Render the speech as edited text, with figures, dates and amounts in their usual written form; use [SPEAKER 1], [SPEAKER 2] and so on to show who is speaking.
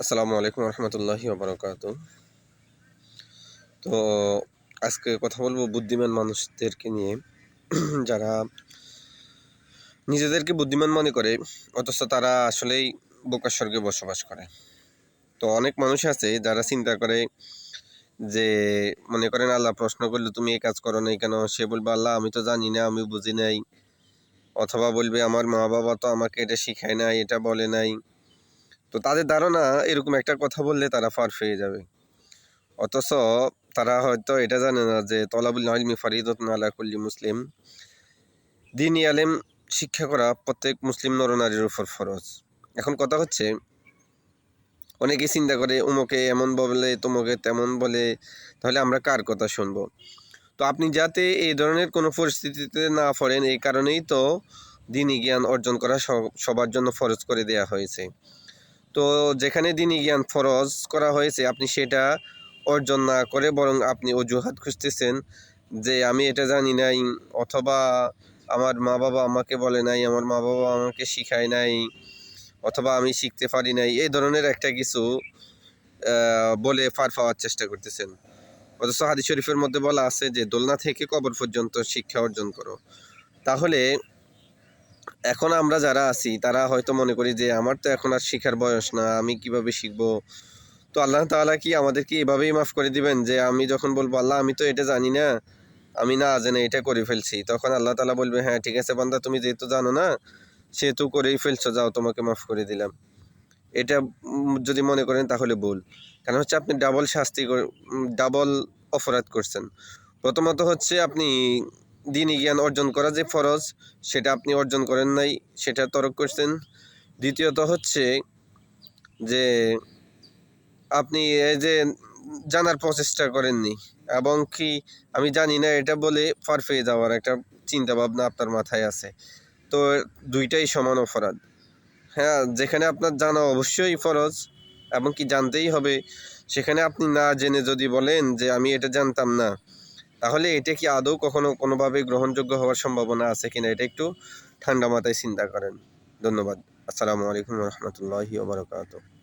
[SPEAKER 1] আসসালামু আলাইকুম রহমতুল্লাহি ওবরাকাতু। তো আজকে কথা বলবো বুদ্ধিমান মানুষদেরকে নিয়ে যারা নিজেদেরকে বুদ্ধিমান মনে করে অথচ তারা আসলেই বোকার স্বর্গে বসবাস করে। তো অনেক মানুষ আছে যারা চিন্তা করে যে মনে করেন আল্লাহ প্রশ্ন করলে তুমি এই কাজ করো নাই কেন, সে বলবে আল্লাহ আমি তো জানি না, আমি বুঝি নাই। অথবা বলবে আমার মা বাবা তো আমাকে এটা শিখায় নাই, এটা বলে নাই। তো তাদের ধারণা এরকম একটা কথা বললে তারা পার পেয়ে যাবে। অথচ তারা হয়তো এটা জানে না যে তলাবুল ইলমি ফারিদাতুন আলা কুল্লি মুসলিম। দ্বীনি আলেম শিক্ষা করা প্রত্যেক মুসলিম নরনারীর উপর ফরজ। এখন কথা হচ্ছে, অনেকে চিন্তা করে উমুকে এমন বলে তমুকে তেমন বলে, তাহলে আমরা কার কথা শুনবো? তো আপনি যাতে এই ধরনের কোনো পরিস্থিতিতে না পড়েন, এই কারণেই তো দ্বীনি জ্ঞান অর্জন করা সবার জন্য ফরজ করে দেয়া হয়েছে। তো যেখানে দ্বীনি জ্ঞান ফরজ করা হয়েছে, আপনি সেটা অর্জন না করে বরং আপনি অজুহাত খুঁজতেছেন যে আমি এটা জানি নাই, অথবা আমার মা বাবা আমাকে বলে নাই, আমার মা বাবা আমাকে শিখায় নাই, অথবা আমি শিখতে পারি নাই, এই ধরনের একটা কিছু বলে পার পাওয়ার চেষ্টা করতেছেন। অথচ হাদিস শরীফের মধ্যে বলা আছে যে দোলনা থেকে কবর পর্যন্ত শিক্ষা অর্জন করো। তাহলে এখন আমরা যারা আছি তারা হয়তো মনে করি যে আমার তো এখন আর শিখার বয়স না, আমি কিভাবে শিখবো? তো আল্লাহ তাআলা কি আমাদেরকে এভাবেই মাফ করে দিবেন যে আমি যখন বলবো আল্লাহ আমি তো এটা জানি না, আমি না জেনে এটা করে ফেলছি, তখন আল্লাহ তাআলা বলবে হ্যাঁ ঠিক আছে বান্দা, তুমি যেহেতু জানো না সেহেতু করেই ফেলছো, যাও তোমাকে মাফ করে দিলাম। এটা যদি মনে করেন তাহলে ভুল। কারণ হচ্ছে আপনি ডাবল শাস্তি ডাবল অপরাধ করছেন। প্রথমত হচ্ছে আপনি দ্বীনি জ্ঞান অর্জন করা যে ফরজ সেটা আপনি অর্জন করেন নাই, সেটা তরক করছেন। দ্বিতীয়ত হচ্ছে যে আপনি এই যে জানার প্রচেষ্টা করেননি, এবং কি আমি জানি না এটা বলে পার পেয়ে যাওয়ার একটা চিন্তা ভাবনা আপনার মাথায় আছে। তো দুইটাই সমান অপরাধ। হ্যাঁ, যেখানে আপনার জানা অবশ্যই ফরজ এবং কি জানতেই হবে, সেখানে আপনি না জেনে যদি বলেন যে আমি এটা জানতাম না, তাহলে এটা কি আদৌ কখনো কোনোভাবে গ্রহণযোগ্য হওয়ার সম্ভাবনা আছে কিনা, এটা একটু ঠান্ডা মাথায় চিন্তা করেন। ধন্যবাদ। আসসালামু আলাইকুম রহমতুল্লাহি ওবরাকাতুহু।